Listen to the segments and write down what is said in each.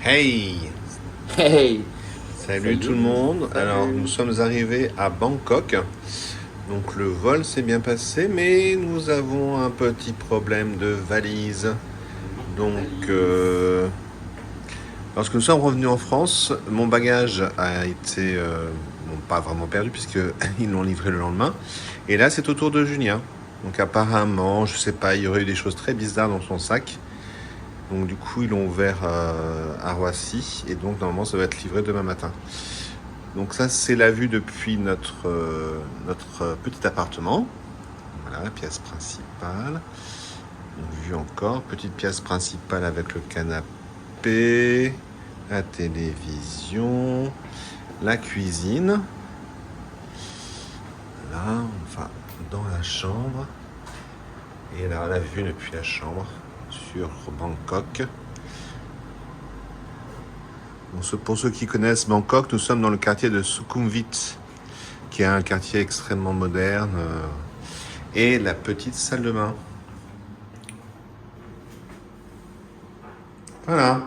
Hey! Hey! Salut tout le Salut! monde. Alors, Salut! nous sommes arrivés à Bangkok. Donc, le vol s'est bien passé, mais nous avons un petit problème de valise. Donc, lorsque nous sommes revenus en France, mon bagage a été, bon, pas vraiment perdu, puisqu'ils l'ont livré le lendemain. Et là, c'est au tour de Julien. Donc, apparemment, je sais pas, il y aurait eu des choses très bizarres dans son sac. Donc, du coup, ils l'ont ouvert à Roissy. Et donc, normalement, ça va être livré demain matin. Donc ça, c'est la vue depuis notre petit appartement. Voilà, la pièce principale. Une vue encore, petite pièce principale avec le canapé, la télévision, la cuisine. Là, on va dans la chambre. Et là, la vue depuis la chambre sur Bangkok. Bon, pour ceux qui connaissent Bangkok, nous sommes dans le quartier de Sukhumvit, qui est un quartier extrêmement moderne, et la petite salle de bain. Voilà.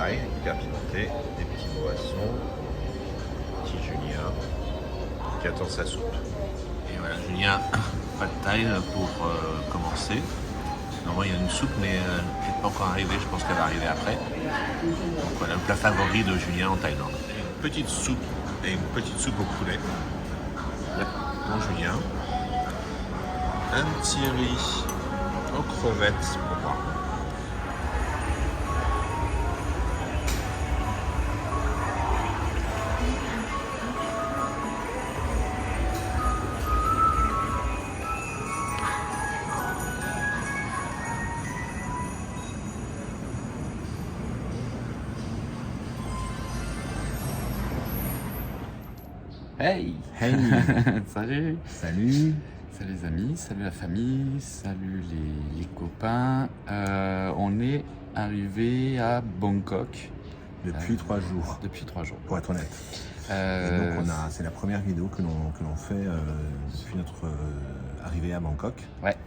pareil, hyper pimenté, des petites boissons, petit Julien qui attend sa soupe. Et voilà, Julien, pas de taille pour commencer. Normalement, il y a une soupe, mais elle n'est pas encore arrivée. Je pense qu'elle va arriver après. Donc voilà, le plat favori de Julien en Thaïlande. Une petite soupe et une petite soupe au poulet. Bon Julien. Un petit riz aux crevettes pour moi. Hey! Hey! Salut! Salut! Salut les amis, salut la famille, salut les copains. On est arrivé à Bangkok Depuis 3 jours, depuis 3 jours. pour être honnête. Et donc c'est la première vidéo que l'on fait depuis notre arrivée à Bangkok. Ouais.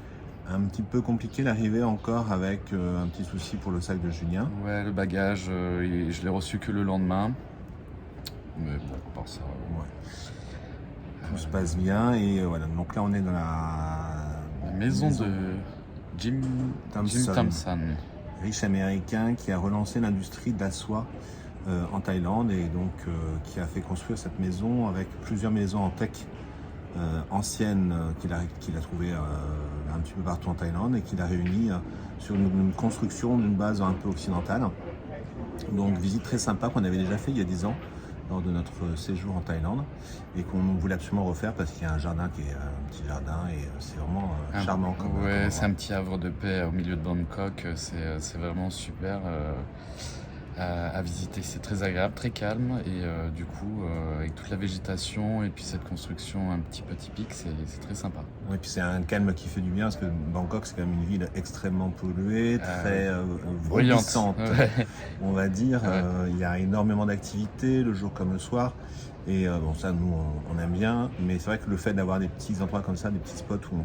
Un petit peu compliqué l'arrivée encore avec un petit souci pour le sac de Julien. Ouais, le bagage, je l'ai reçu que le lendemain. Mais bon, à part ça. Ouais. Tout se passe bien et voilà. Donc là on est dans la Maison de Jim Thompson. Riche américain qui a relancé l'industrie de la soie en Thaïlande et donc qui a fait construire cette maison avec plusieurs maisons en teck anciennes qu'il a trouvées un petit peu partout en Thaïlande et qu'il a réunies sur une construction d'une base un peu occidentale. Donc visite très sympa qu'on avait déjà fait il y a 10 ans lors de notre séjour en Thaïlande et qu'on voulait absolument refaire parce qu'il y a un jardin qui est un petit jardin et c'est vraiment charmant. Ouais, c'est un petit havre de paix au milieu de Bangkok, c'est vraiment super à visiter, c'est très agréable, très calme et du coup avec toute la végétation et puis cette construction un petit peu typique, c'est très sympa. Oui, puis c'est un calme qui fait du bien parce que Bangkok c'est quand même une ville extrêmement polluée, très bruyante, on va dire. Il y a énormément d'activités le jour comme le soir et bon ça nous on aime bien, mais c'est vrai que le fait d'avoir des petits endroits comme ça, des petits spots où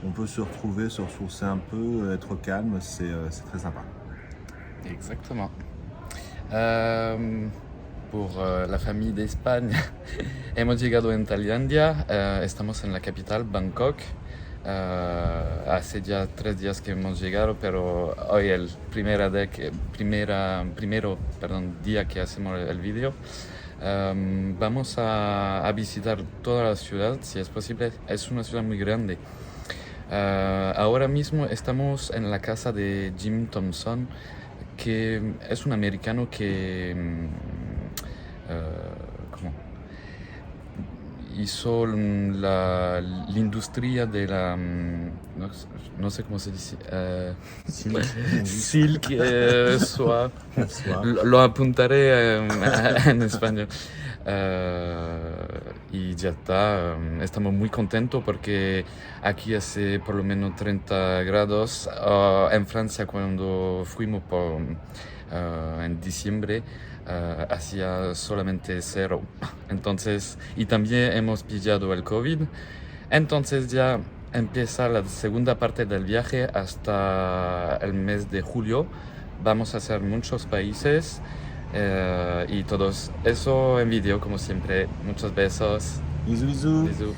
on peut se retrouver, se ressourcer un peu, être au calme, c'est très sympa. Exactement. Por la familia de España, hemos llegado en Tailandia, estamos en la capital, Bangkok. Hace ya 3 días que hemos llegado, pero hoy el primero día que hacemos el vídeo. Vamos a visitar toda la ciudad, si es posible. Es una ciudad muy grande. Ahora mismo estamos en la casa de Jim Thompson, que es un americano que hizo l'industria de la no sé cómo se dice silk soie. Lo apuntaré en español. Y ya está, estamos muy contentos porque aquí hace por lo menos 30 grados. En Francia cuando fuimos en diciembre hacía solamente 0. Entonces, y también hemos pillado el COVID. Entonces ya empieza la segunda parte del viaje hasta el mes de julio. Vamos a hacer muchos países. Y todos eso en vídeo como siempre. Muchos besos. Bisous, bisous. Bisous.